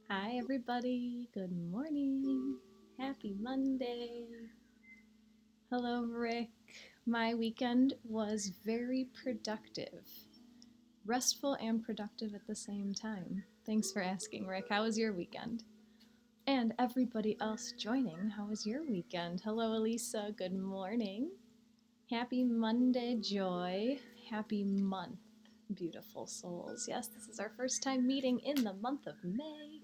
Hi, everybody. Good morning. Happy Monday. Hello, Rick. My weekend was very productive, restful and productive at the same time. Thanks for asking, Rick. How was your weekend? And everybody else joining, how was your weekend? Hello, Elisa. Good morning. Happy Monday, Joy. Happy month, beautiful souls. Yes, this is our first time meeting in the month of May.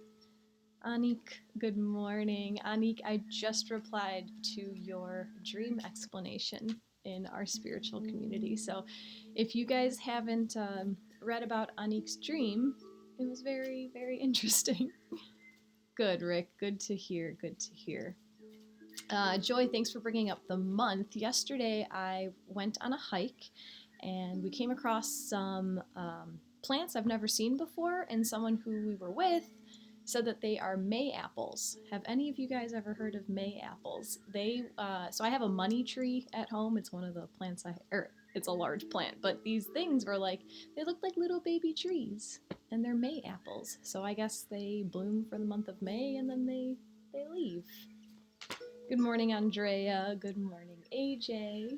Anik, good morning. Anik, I just replied to your dream explanation in our spiritual community. So if you guys haven't read about Anik's dream, it was very, very interesting. Good, Rick. Good to hear. Good to hear. Joy, thanks for bringing up the month. Yesterday, I went on a hike and we came across some plants I've never seen before, and someone who we were with said that they are May apples. Have any of you guys ever heard of May apples? So I have a money tree at home. It's one of the plants it's a large plant, but these things were like, they look like little baby trees, and they're May apples. So I guess they bloom for the month of May and then they leave. Good morning, Andrea. Good morning, AJ.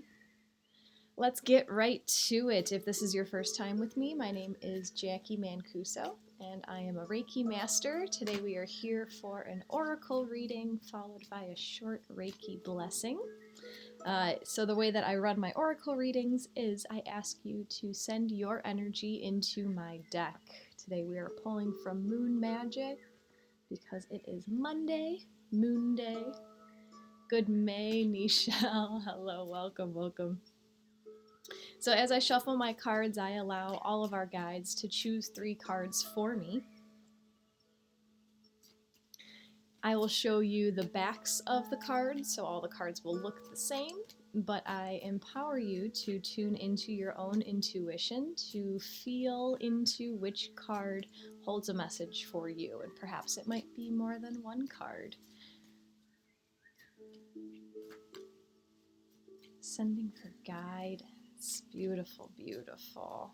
Let's get right to it. If this is your first time with me, my name is Jacqui Mancuso, and I am a Reiki master. Today we are here for an oracle reading followed by a short Reiki blessing. So the way that I run my oracle readings is I ask you to send your energy into my deck. Today we are pulling from Moon Magic because it is Monday, Moon Day. Good May, Nichelle. Hello, welcome, welcome. So as I shuffle my cards, I allow all of our guides to choose 3 cards for me. I will show you the backs of the cards, so all the cards will look the same, but I empower you to tune into your own intuition, to feel into which card holds a message for you, and perhaps it might be more than one card. Sending for guidance. Beautiful, beautiful.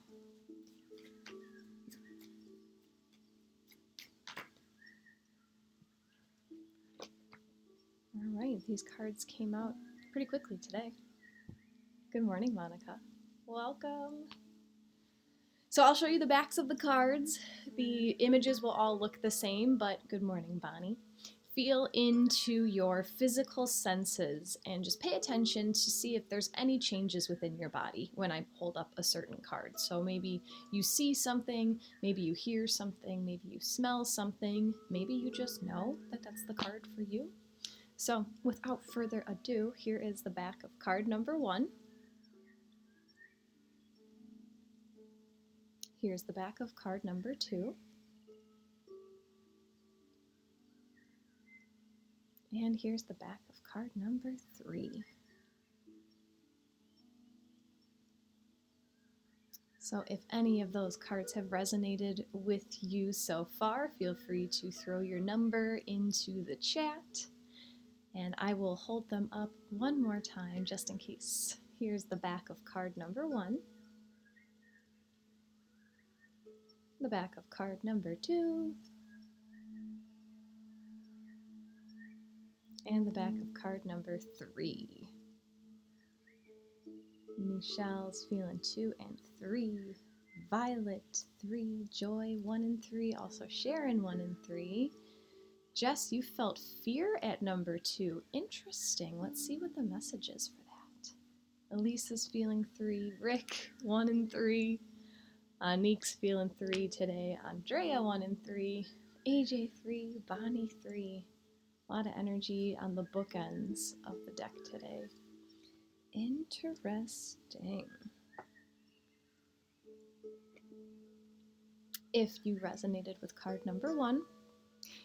All right, these cards came out pretty quickly today. Good morning, Monica. Welcome. So I'll show you the backs of the cards. The images will all look the same, but good morning, Bonnie. Feel into your physical senses and just pay attention to see if there's any changes within your body when I hold up a certain card. So maybe you see something, maybe you hear something, maybe you smell something, maybe you just know that that's the card for you. So without further ado, here is the back of card number 1. Here's the back of card number 2. And here's the back of card number 3. So if any of those cards have resonated with you so far, feel free to throw your number into the chat, and I will hold them up one more time just in case. Here's the back of card number 1, the back of card number 2, and the back of card number 3. Michelle's feeling 2 and 3. Violet 3. Joy 1 and 3. Also Sharon 1 and 3. Jess, you felt fear at number 2. Interesting. Let's see what the message is for that. Elisa's feeling 3. Rick 1 and 3. Neek's feeling 3 today. Andrea 1 and 3. AJ 3. Bonnie 3. A lot of energy on the bookends of the deck today. Interesting. If you resonated with card number 1,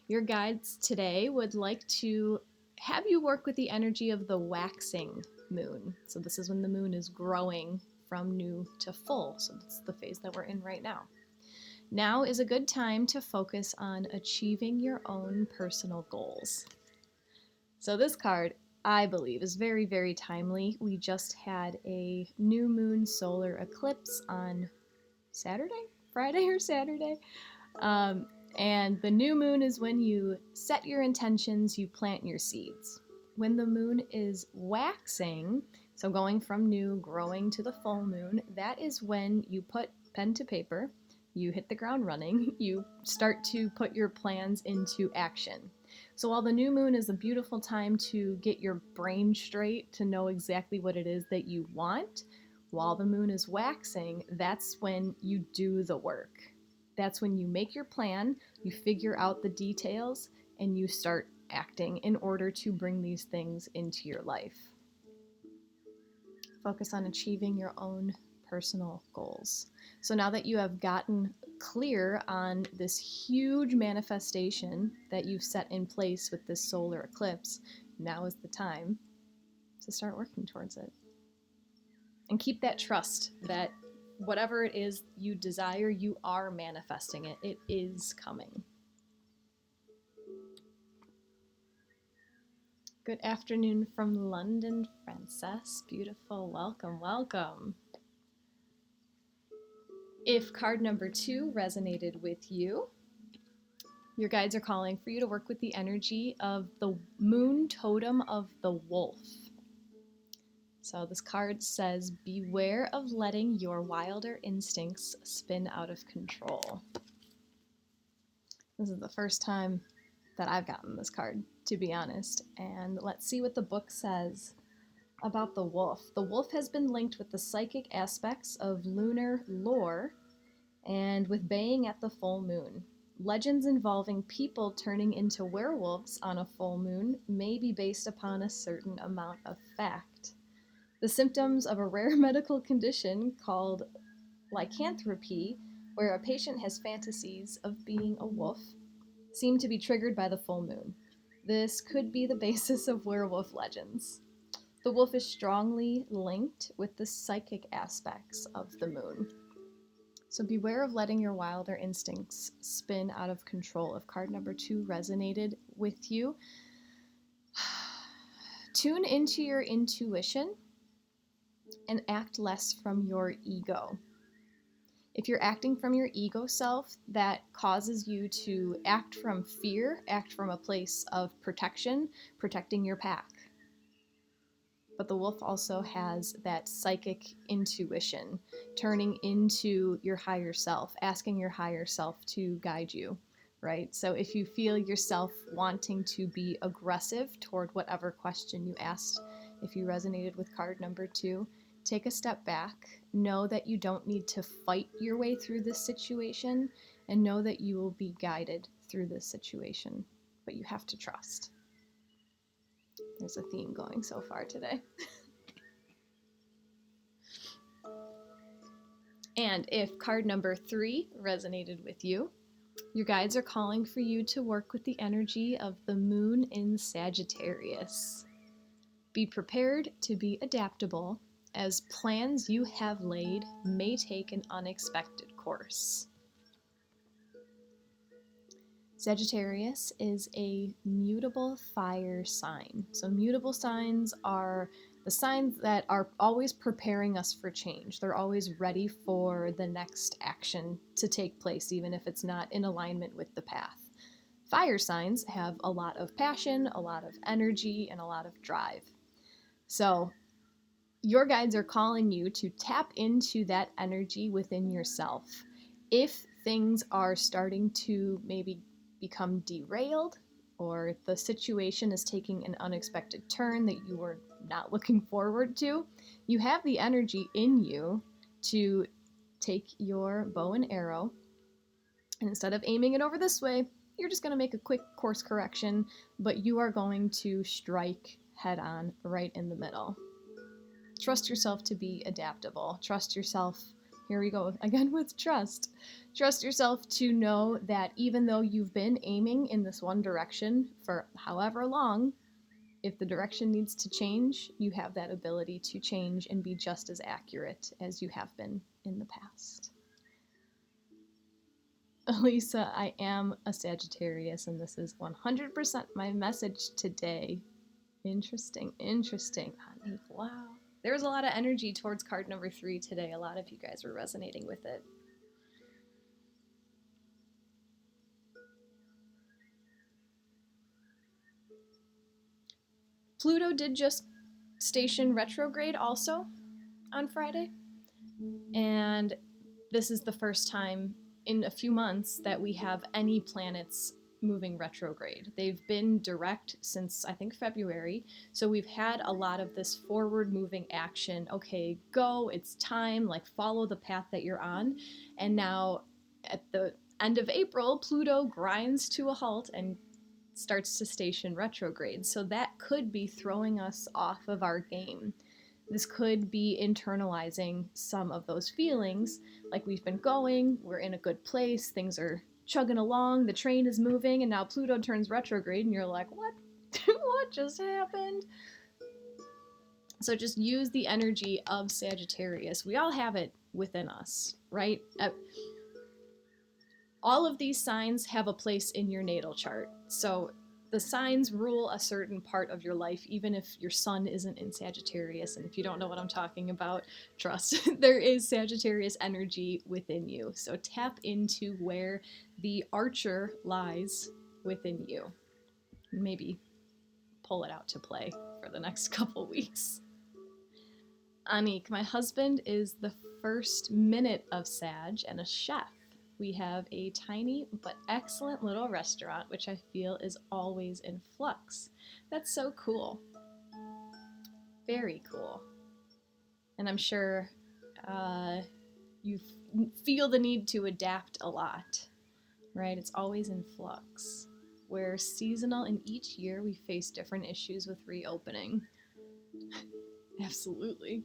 your guides today would like to have you work with the energy of the waxing moon. So this is when the moon is growing from new to full. So that's the phase that we're in right now. Now is a good time to focus on achieving your own personal goals. So this card, I believe, is very, very timely. We just had a new moon solar eclipse on Friday or Saturday. And the new moon is when you set your intentions, you plant your seeds. When the moon is waxing, so going from new, growing to the full moon, that is when you put pen to paper, you hit the ground running, you start to put your plans into action. So while the new moon is a beautiful time to get your brain straight, to know exactly what it is that you want, while the moon is waxing, that's when you do the work. That's when you make your plan, you figure out the details, and you start acting in order to bring these things into your life. Focus on achieving your own personal goals. So now that you have gotten clear on this huge manifestation that you've set in place with this solar eclipse, now is the time to start working towards it. And keep that trust that whatever it is you desire, you are manifesting it. It is coming. Good afternoon from London, Princess. Beautiful. Welcome, welcome. If card number 2 resonated with you, your guides are calling for you to work with the energy of the moon totem of the wolf. So this card says, beware of letting your wilder instincts spin out of control. This is the first time that I've gotten this card, to be honest. And let's see what the book says about the wolf. The wolf has been linked with the psychic aspects of lunar lore and with baying at the full moon. Legends involving people turning into werewolves on a full moon may be based upon a certain amount of fact. The symptoms of a rare medical condition called lycanthropy, where a patient has fantasies of being a wolf, seem to be triggered by the full moon. This could be the basis of werewolf legends. The wolf is strongly linked with the psychic aspects of the moon. So beware of letting your wilder instincts spin out of control. If card number 2 resonated with you, tune into your intuition and act less from your ego. If you're acting from your ego self, that causes you to act from fear, act from a place of protection, protecting your pack. But the wolf also has that psychic intuition, turning into your higher self, asking your higher self to guide you, right? So if you feel yourself wanting to be aggressive toward whatever question you asked, if you resonated with card number 2, take a step back, know that you don't need to fight your way through this situation, and know that you will be guided through this situation, but you have to trust. There's a theme going so far today. And if card number 3 resonated with you, your guides are calling for you to work with the energy of the moon in Sagittarius. Be prepared to be adaptable, as plans you have laid may take an unexpected course. Sagittarius is a mutable fire sign. So mutable signs are the signs that are always preparing us for change. They're always ready for the next action to take place, even if it's not in alignment with the path. Fire signs have a lot of passion, a lot of energy, and a lot of drive. So your guides are calling you to tap into that energy within yourself. If things are starting to maybe become derailed, or the situation is taking an unexpected turn that you were not looking forward to, you have the energy in you to take your bow and arrow, and instead of aiming it over this way, you're just going to make a quick course correction, but you are going to strike head on right in the middle. Trust yourself to be adaptable. Trust yourself, here we go again with trust. Trust yourself to know that even though you've been aiming in this one direction for however long, if the direction needs to change, you have that ability to change and be just as accurate as you have been in the past. Elisa, I am a Sagittarius, and this is 100% my message today. Interesting, honey. Wow. There was a lot of energy towards card number 3 today. A lot of you guys were resonating with it. Pluto did just station retrograde also on Friday, and this is the first time in a few months that we have any planets moving retrograde. They've been direct since I think February, so we've had a lot of this forward moving action. Okay, go, it's time, like follow the path that you're on. And now at the end of April, Pluto grinds to a halt and starts to station retrograde. So that could be throwing us off of our game. This could be internalizing some of those feelings, like we've been going, we're in a good place, things are chugging along, the train is moving, and now Pluto turns retrograde, and you're like, what? What just happened? So just use the energy of Sagittarius. We all have it within us, right? All of these signs have a place in your natal chart. So the signs rule a certain part of your life, even if your sun isn't in Sagittarius. And if you don't know what I'm talking about, trust, there is Sagittarius energy within you. So tap into where the archer lies within you. Maybe pull it out to play for the next couple weeks. Anik, my husband, is the first minute of Sag and a chef. We have a tiny but excellent little restaurant, which I feel is always in flux. That's so cool. Very cool. And I'm sure you feel the need to adapt a lot, right? It's always in flux. We're seasonal, and each year we face different issues with reopening. Absolutely.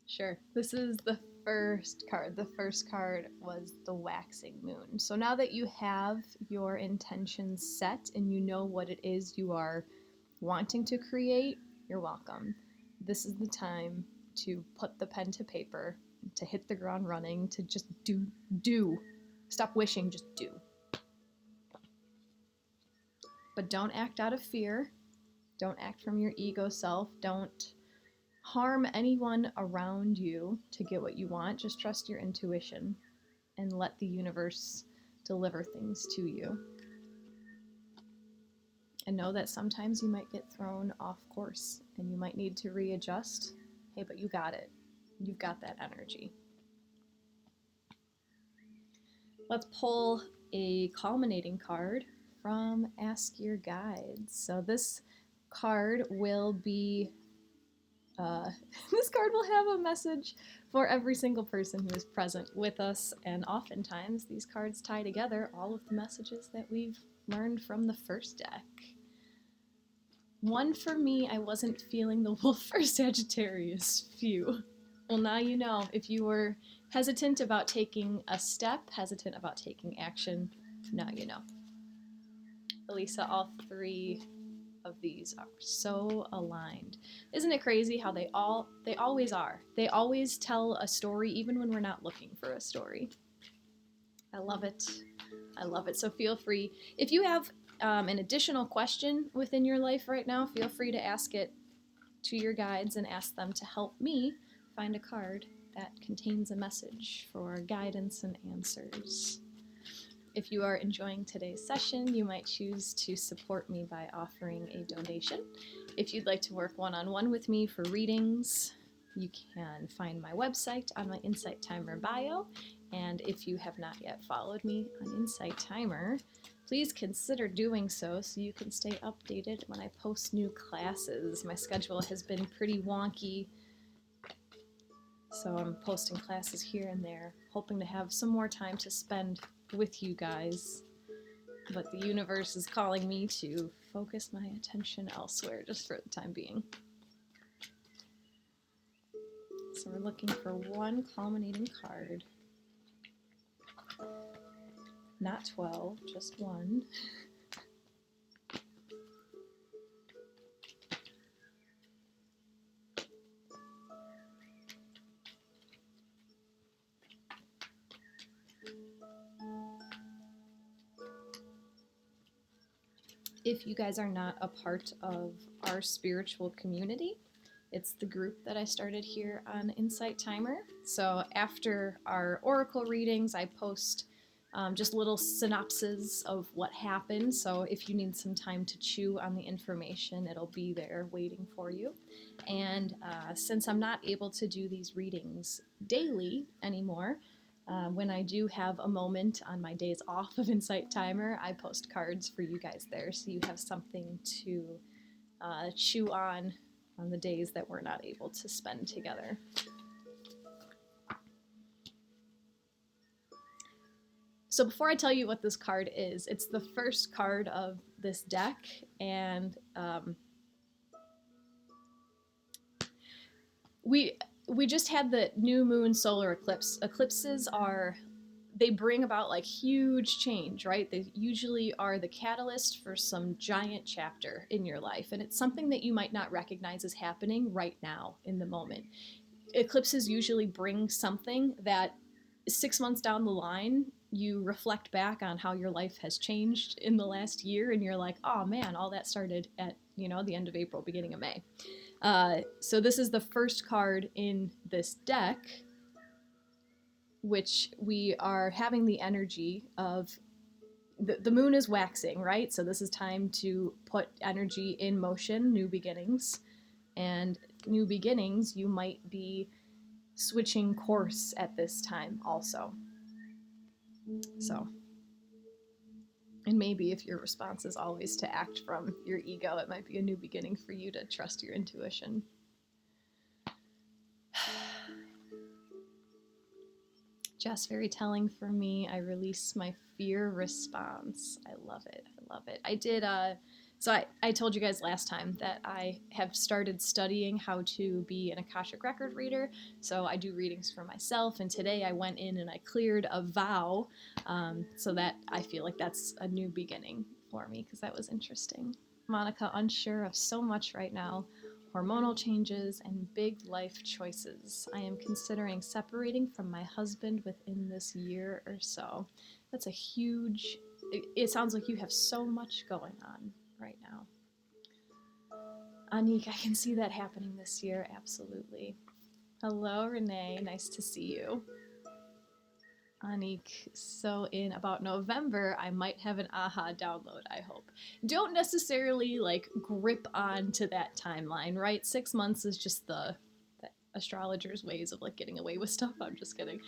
Sure. This is the first card. The first card was the waxing moon. So now that you have your intentions set and you know what it is you are wanting to create, you're welcome. This is the time to put the pen to paper, to hit the ground running, to just do. Stop wishing, just do. But don't act out of fear. Don't act from your ego self. Don't harm anyone around you to get what you want. Just trust your intuition and let the universe deliver things to you. And know that sometimes you might get thrown off course and you might need to readjust. Hey, but you got it. You've got that energy. Let's pull a culminating card from Ask Your Guides. So this card will be this card will have a message for every single person who is present with us, and oftentimes these cards tie together all of the messages that we've learned from the first deck. One for me, I wasn't feeling the wolf for Sagittarius. Phew. Well, now you know. If you were hesitant about taking a step, hesitant about taking action, now you know. Elisa, all three of these are so aligned. Isn't it crazy how they always are. They always tell a story even when we're not looking for a story. I love it. I love it. So feel free. If you have an additional question within your life right now, feel free to ask it to your guides and ask them to help me find a card that contains a message for guidance and answers. If you are enjoying today's session, you might choose to support me by offering a donation. If you'd like to work one-on-one with me for readings, you can find my website on my Insight Timer bio. And if you have not yet followed me on Insight Timer, please consider doing so you can stay updated when I post new classes. My schedule has been pretty wonky, so I'm posting classes here and there, hoping to have some more time to spend with you guys, but the universe is calling me to focus my attention elsewhere just for the time being. So we're looking for one culminating card. Not 12, just one. If you guys are not a part of our spiritual community, it's the group that I started here on Insight Timer. So after our oracle readings, I post just little synopses of what happened. So if you need some time to chew on the information, it'll be there waiting for you. And since I'm not able to do these readings daily anymore, when I do have a moment on my days off of Insight Timer, I post cards for you guys there, so you have something to chew on the days that we're not able to spend together. So before I tell you what this card is, it's the first card of this deck, and we just had the new moon solar eclipse. Eclipses they bring about like huge change, right? They usually are the catalyst for some giant chapter in your life, and it's something that you might not recognize as happening right now in the moment. Eclipses usually bring something that 6 months down the line, you reflect back on how your life has changed in the last year, and you're like, oh man, all that started at the end of April, beginning of May. So this is the first card in this deck, which we are having the energy of the moon is waxing, right? So this is time to put energy in motion, new beginnings. And new beginnings, you might be switching course at this time also. So, and maybe if your response is always to act from your ego, it might be a new beginning for you to trust your intuition. Jess, very telling for me. I release my fear response. I love it. I love it. I did, so I told you guys last time that I have started studying how to be an Akashic record reader. So I do readings for myself. And today I went in and I cleared a vow, so that I feel like that's a new beginning for me, because that was interesting. Monica, unsure of so much right now. Hormonal changes and big life choices. I am considering separating from my husband within this year or so. That's a huge, it sounds like you have so much going on right now. Anik, I can see that happening this year, absolutely. Hello, Renee, nice to see you. Anik, so in about November, I might have an aha download, I hope. Don't necessarily like grip on to that timeline, right? 6 months is just the astrologer's ways of like getting away with stuff. I'm just kidding.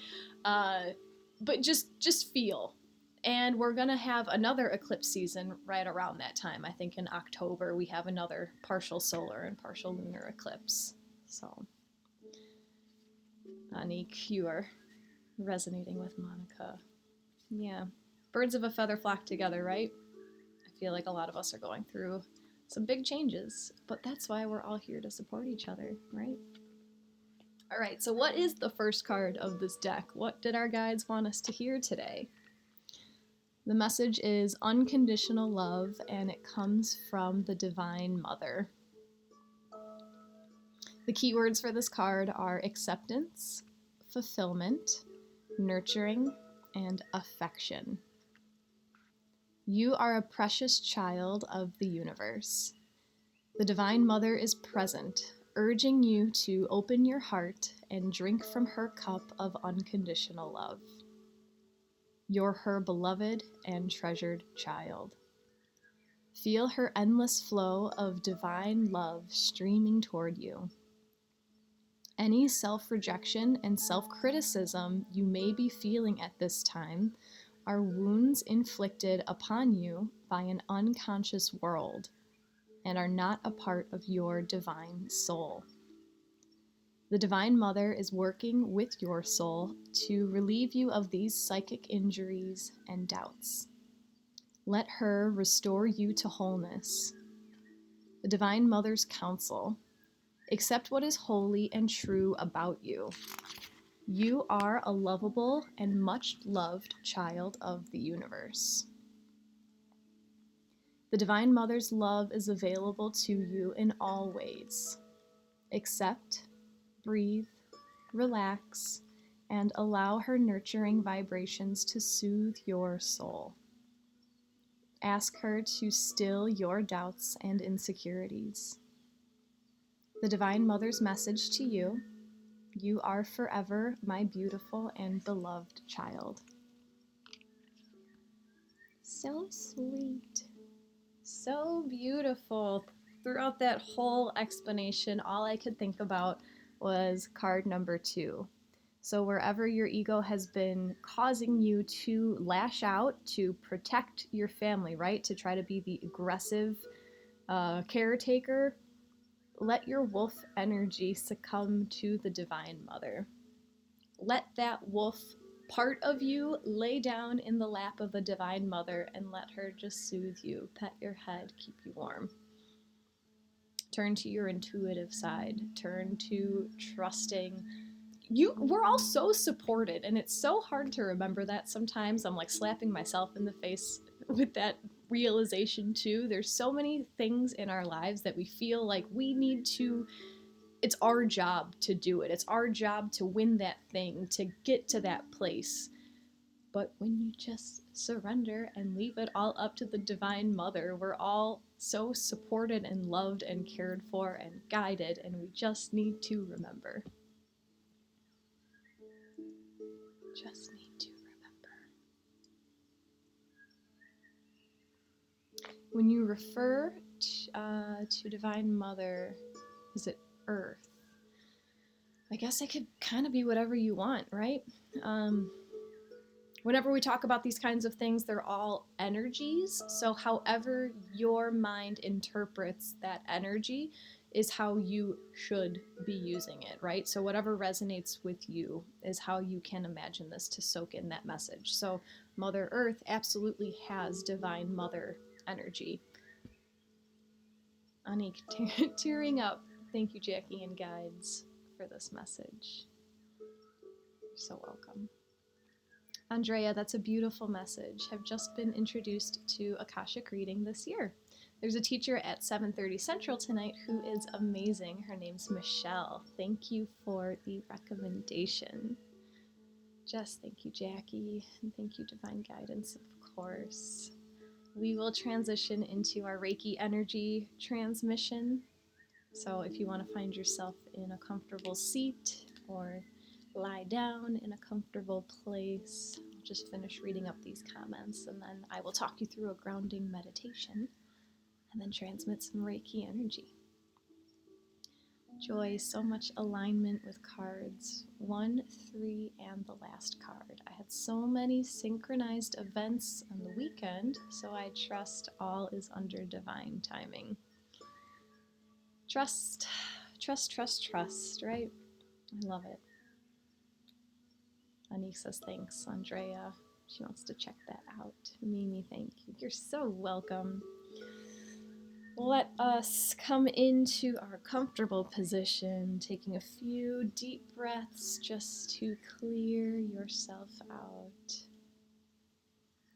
But just feel. And we're gonna have another eclipse season right around that time. I think in October we have another partial solar and partial lunar eclipse. So, Anik, you are resonating with Monica. Yeah. Birds of a feather flock together, right? I feel like a lot of us are going through some big changes, but that's why we're all here to support each other, right? All right, so what is the first card of this deck? What did our guides want us to hear today? The message is unconditional love, and it comes from the Divine Mother. The keywords for this card are acceptance, fulfillment, nurturing, and affection. You are a precious child of the universe. The Divine Mother is present, urging you to open your heart and drink from her cup of unconditional love. You're her beloved and treasured child. Feel her endless flow of divine love streaming toward you. Any self-rejection and self-criticism you may be feeling at this time are wounds inflicted upon you by an unconscious world and are not a part of your divine soul. The Divine Mother is working with your soul to relieve you of these psychic injuries and doubts. Let her restore you to wholeness. The Divine Mother's counsel: accept what is holy and true about you. You are a lovable and much loved child of the universe. The Divine Mother's love is available to you in all ways. Accept, breathe, relax, and allow her nurturing vibrations to soothe your soul. Ask her to still your doubts and insecurities. The Divine Mother's message to you: you are forever my beautiful and beloved child. So sweet. So beautiful. Throughout that whole explanation, all I could think about was card number 2. So wherever your ego has been causing you to lash out to protect your family, right? To try to be the aggressive caretaker, let your wolf energy succumb to the Divine Mother. Let that wolf part of you lay down in the lap of the Divine Mother and let her just soothe you, pet your head, keep you warm. Turn to your intuitive side. Turn to trusting. We're all so supported, and it's so hard to remember that sometimes. I'm like slapping myself in the face with that realization too. There's so many things in our lives that we feel like we need to, it's our job to do it. It's our job to win that thing, to get to that place. But when you just surrender and leave it all up to the Divine Mother, we're all so supported and loved and cared for and guided, and we just need to remember. Just need to remember. When you refer to Divine Mother, is it Earth? I guess it could kind of be whatever you want, right? Whenever we talk about these kinds of things, they're all energies. So however your mind interprets that energy is how you should be using it, right? So whatever resonates with you is how you can imagine this to soak in that message. So Mother Earth absolutely has Divine Mother energy. Anik tearing up. Thank you, Jacqui and Guides, for this message. You're so welcome. Andrea, that's a beautiful message. Have just been introduced to Akashic reading this year. There's a teacher at 7:30 Central tonight who is amazing. Her name's Michelle. Thank you for the recommendation. Jess, thank you, Jacqui, and thank you, Divine Guidance, of course. We will transition into our Reiki energy transmission. So if you want to find yourself in a comfortable seat or lie down in a comfortable place, I'll just finish reading up these comments and then I will talk you through a grounding meditation and then transmit some Reiki energy. Joy, so much alignment with cards. 1, 3, and the last card. I had so many synchronized events on the weekend, so I trust all is under divine timing. Trust, trust, trust, trust, right? I love it. Anik says thanks. Andrea, she wants to check that out. Mimi, thank you. You're so welcome. Let us come into our comfortable position, taking a few deep breaths just to clear yourself out.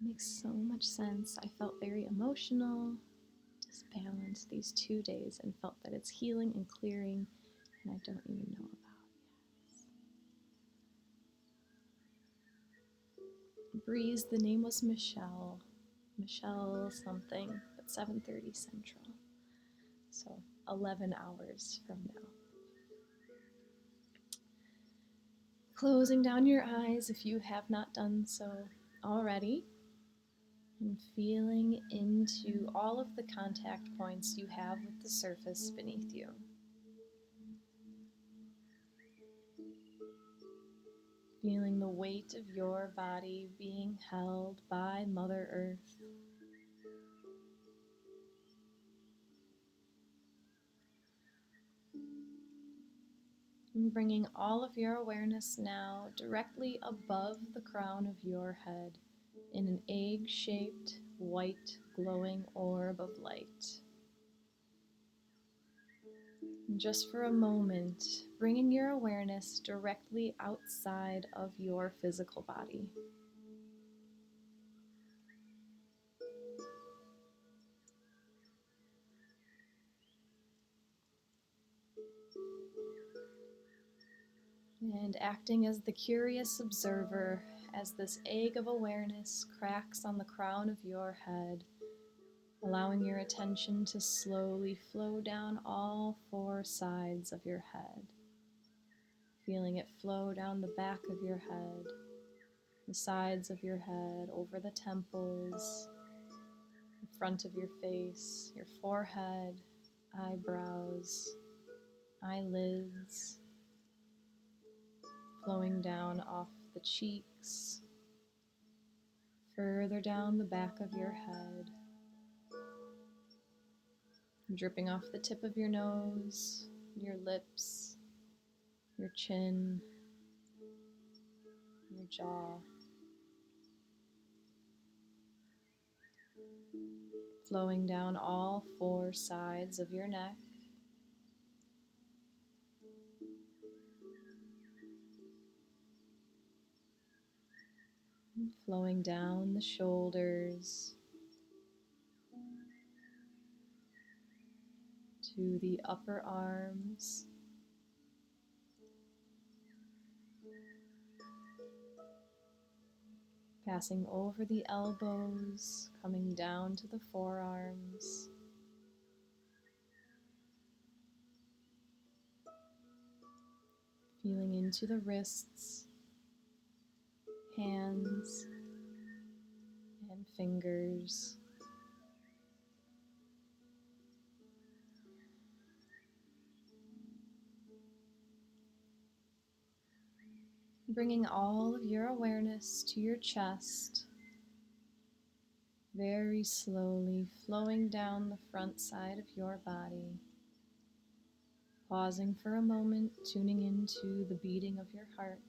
Makes so much sense. I felt very emotional, disbalanced these 2 days and felt that it's healing and clearing, and I don't even know about it. Breeze, the name was Michelle. Michelle something, but 7:30 Central. So 11 hours from now. Closing down your eyes if you have not done so already, and feeling into all of the contact points you have with the surface beneath you. Feeling the weight of your body being held by Mother Earth. And bringing all of your awareness now directly above the crown of your head in an egg-shaped, white, glowing orb of light. And just for a moment, bringing your awareness directly outside of your physical body. And acting as the curious observer as this egg of awareness cracks on the crown of your head, allowing your attention to slowly flow down all 4 sides of your head. Feeling it flow down the back of your head, the sides of your head, over the temples, front of your face, your forehead, eyebrows, eyelids, flowing down off the cheeks, further down the back of your head, dripping off the tip of your nose, your lips, your chin, your jaw, flowing down all four sides of your neck, flowing down the shoulders to the upper arms, passing over the elbows, coming down to the forearms, feeling into the wrists, hands, and fingers. Bringing all of your awareness to your chest, very slowly flowing down the front side of your body. Pausing for a moment, tuning into the beating of your heart.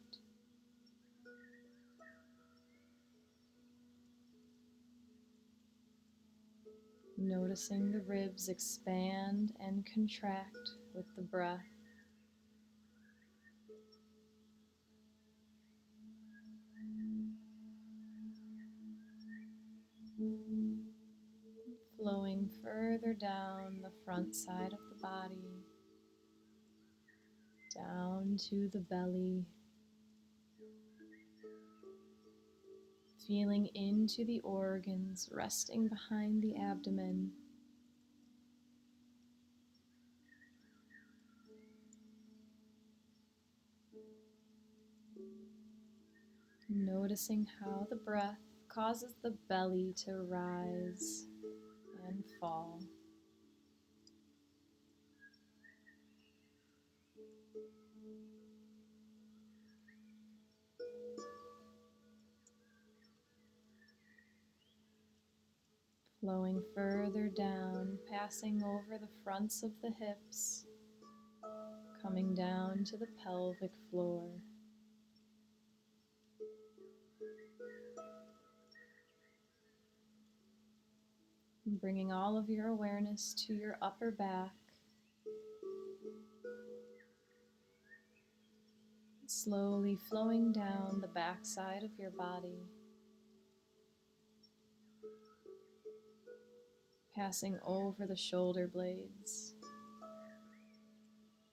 Noticing the ribs expand and contract with the breath. Flowing further down the front side of the body, down to the belly, feeling into the organs resting behind the abdomen. Noticing how the breath causes the belly to rise and fall. Flowing further down, passing over the fronts of the hips, coming down to the pelvic floor. Bringing all of your awareness to your upper back, slowly flowing down the back side of your body, passing over the shoulder blades,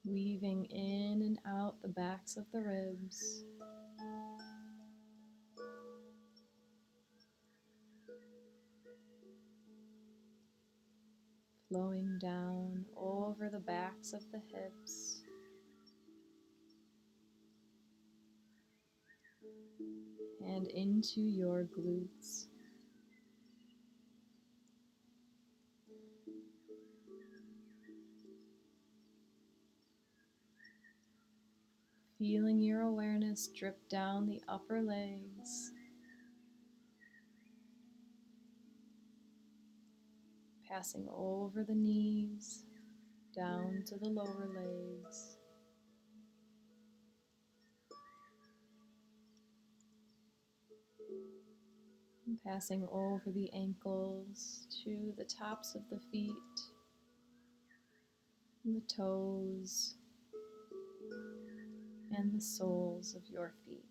weaving in and out the backs of the ribs, flowing down over the backs of the hips, and into your glutes. Feeling your awareness drip down the upper legs, passing over the knees, down to the lower legs, and passing over the ankles to the tops of the feet, and the toes, and the soles of your feet.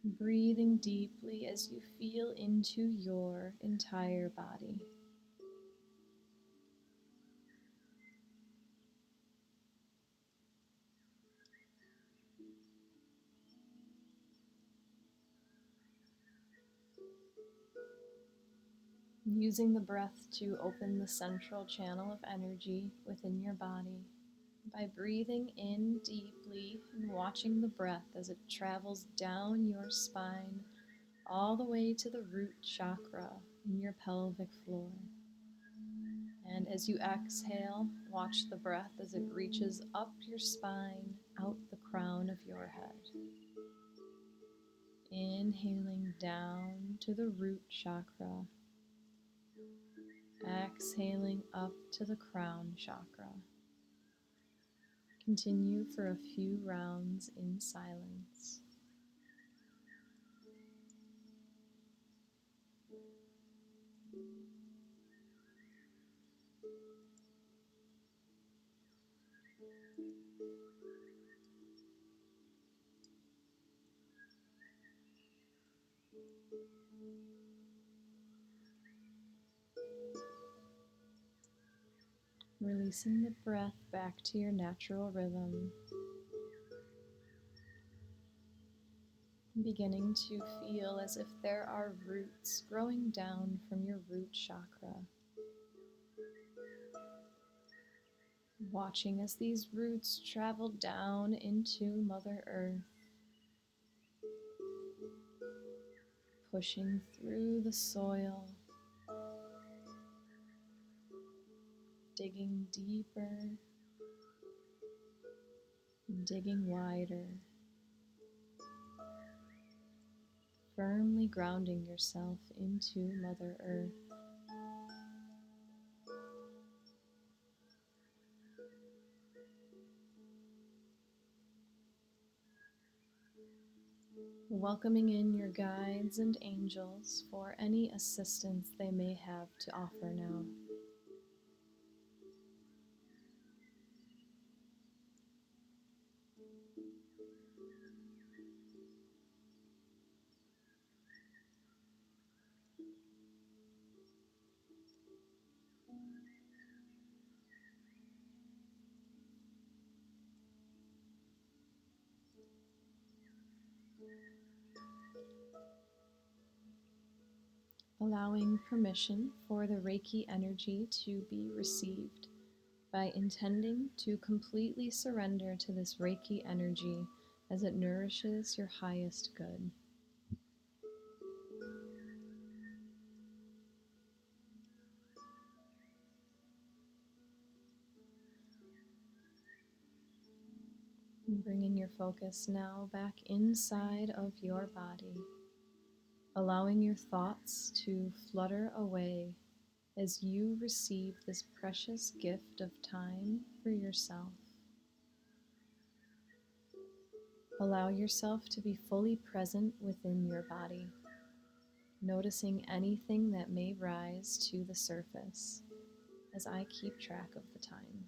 Breathing deeply as you feel into your entire body. Using the breath to open the central channel of energy within your body by breathing in deeply and watching the breath as it travels down your spine, all the way to the root chakra in your pelvic floor. And as you exhale, watch the breath as it reaches up your spine, out the crown of your head. Inhaling down to the root chakra. Exhaling up to the crown chakra. Continue for a few rounds in silence. Releasing the breath back to your natural rhythm. Beginning to feel as if there are roots growing down from your root chakra. Watching as these roots travel down into Mother Earth, pushing through the soil, digging deeper, digging wider, firmly grounding yourself into Mother Earth. Welcoming in your guides and angels for any assistance they may have to offer now. Allowing permission for the Reiki energy to be received by intending to completely surrender to this Reiki energy as it nourishes your highest good. And bringing your focus now back inside of your body, allowing your thoughts to flutter away as you receive this precious gift of time for yourself. Allow yourself to be fully present within your body, noticing anything that may rise to the surface as I keep track of the time.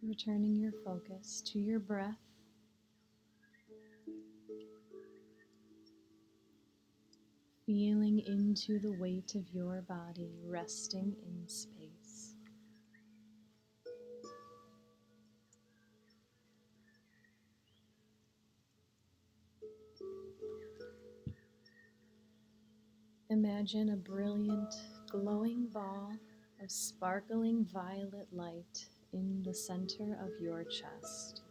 Returning your focus to your breath, feeling into the weight of your body resting in space. Imagine a brilliant, glowing ball of sparkling violet light in the center of your chest.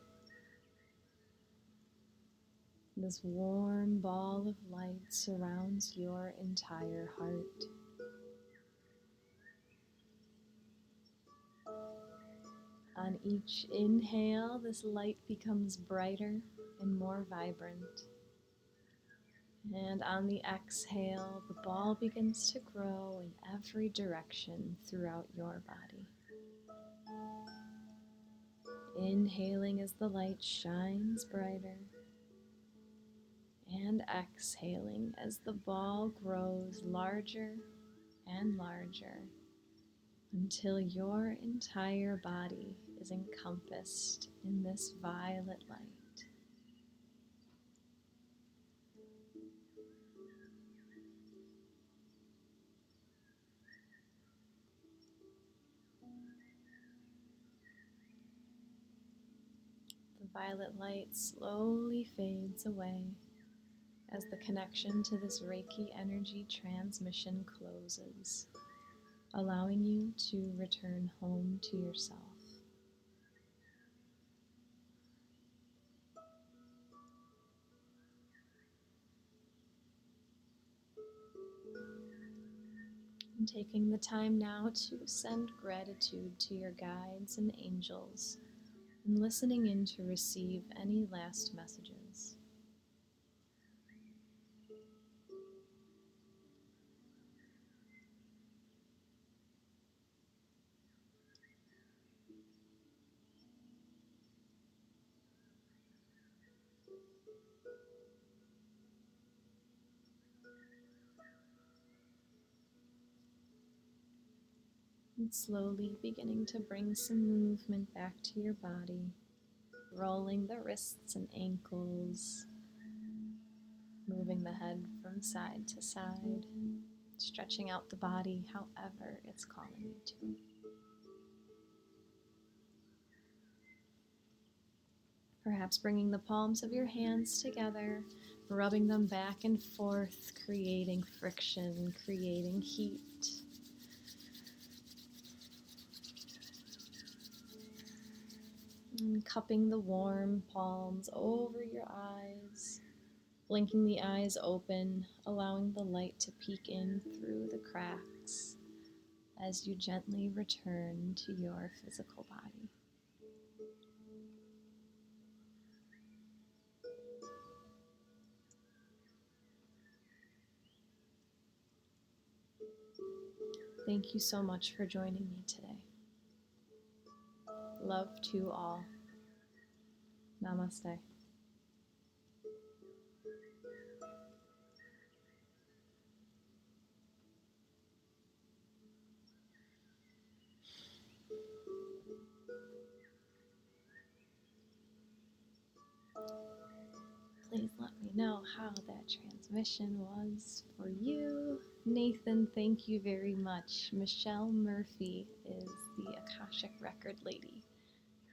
This warm ball of light surrounds your entire heart. On each inhale, this light becomes brighter and more vibrant. And on the exhale, the ball begins to grow in every direction throughout your body. Inhaling as the light shines brighter, and exhaling as the ball grows larger and larger until your entire body is encompassed in this violet light. The violet light slowly fades away as the connection to this Reiki energy transmission closes, allowing you to return home to yourself. And taking the time now to send gratitude to your guides and angels, and listening in to receive any last messages. And slowly beginning to bring some movement back to your body, rolling the wrists and ankles, moving the head from side to side, stretching out the body however it's calling you to. Perhaps bringing the palms of your hands together, rubbing them back and forth, creating friction, creating heat. And cupping the warm palms over your eyes, blinking the eyes open, allowing the light to peek in through the cracks, as you gently return to your physical body. Thank you so much for joining me today. Love to all. Namaste. Please let me know how that transmission was for you. Nathan, thank you very much. Michelle Murphy is the Akashic Record lady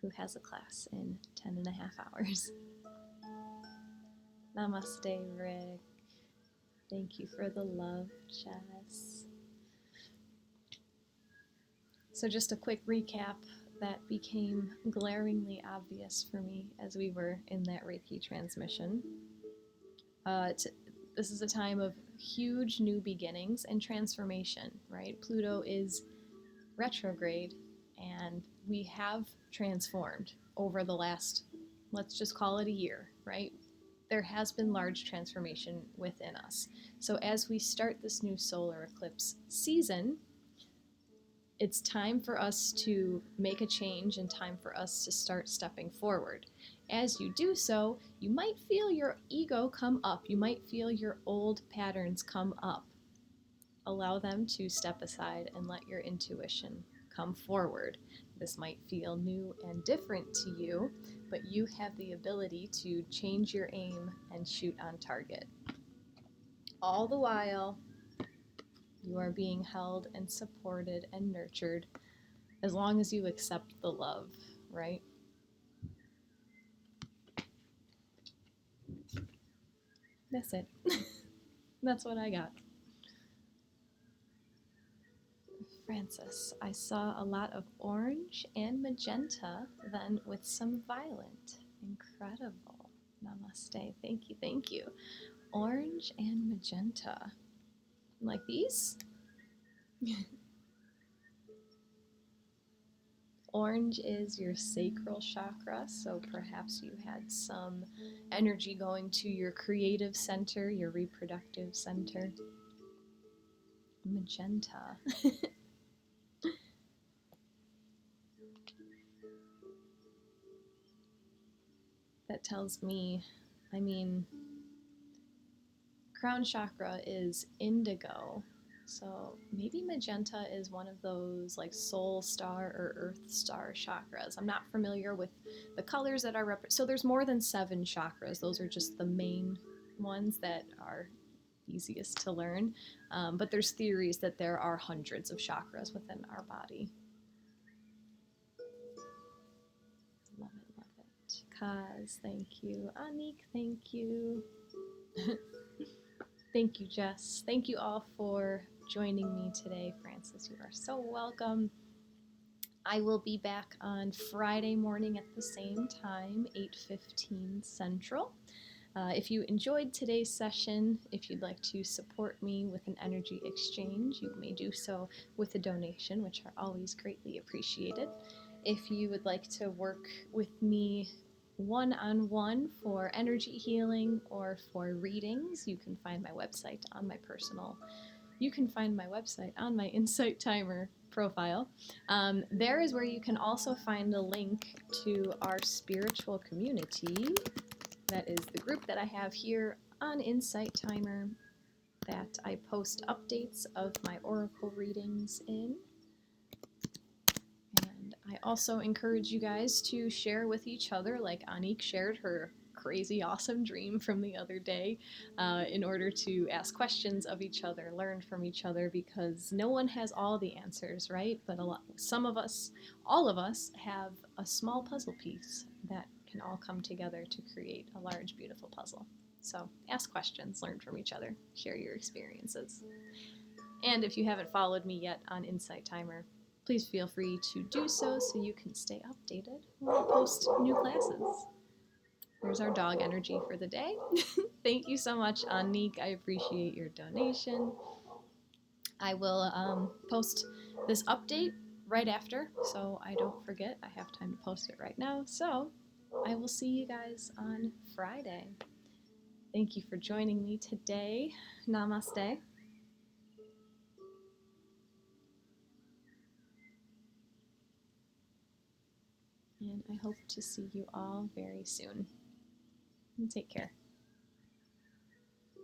who has a class in 10.5 hours. Namaste, Rick. Thank you for the love, Jess. So just a quick recap that became glaringly obvious for me as we were in that Reiki transmission. This is a time of huge new beginnings and transformation, right? Pluto is retrograde, and we have transformed over the last, let's just call it a year, right? There has been large transformation within us. So as we start this new solar eclipse season, it's time for us to make a change and time for us to start stepping forward. As you do so, you might feel your ego come up. You might feel your old patterns come up. Allow them to step aside and let your intuition come forward. This might feel new and different to you, but you have the ability to change your aim and shoot on target. All the while, you are being held and supported and nurtured as long as you accept the love, right? That's it. That's what I got. Francis, I saw a lot of orange and magenta, then with some violet. Incredible. Namaste. Thank you, thank you. Orange and magenta. Like these? Orange is your sacral chakra, so perhaps you had some energy going to your creative center, your reproductive center. Magenta. That tells me, crown chakra is indigo, so maybe magenta is one of those like soul star or earth star chakras. I'm not familiar with the colors that are so there's more than 7 chakras. Those are just the main ones that are easiest to learn, but there's theories that there are hundreds of chakras within our body. Love it, love it. Kaz, thank you. Anik, thank you. Thank you, Jess. Thank you all for joining me today. Francis, you are so welcome. I will be back on Friday morning at the same time, 8:15 Central. If you enjoyed today's session, if you'd like to support me with an energy exchange, you may do so with a donation, which are always greatly appreciated. If you would like to work with me one-on-one for energy healing or for readings, you can find my website on my Insight Timer profile. There is where you can also find a link to our spiritual community. That is the group that I have here on Insight Timer that I post updates of my oracle readings in. And I also encourage you guys to share with each other, like Anik shared her crazy awesome dream from the other day, in order to ask questions of each other, learn from each other, because no one has all the answers, right? But some of us, all of us, have a small puzzle piece that can all come together to create a large, beautiful puzzle. So ask questions, learn from each other, share your experiences. And if you haven't followed me yet on Insight Timer, please feel free to do so you can stay updated when I post new classes. There's our dog energy for the day. Thank you so much, Anik. I appreciate your donation. I will post this update right after, so I don't forget. I have time to post it right now. So I will see you guys on Friday. Thank you for joining me today. Namaste. And I hope to see you all very soon. And take care.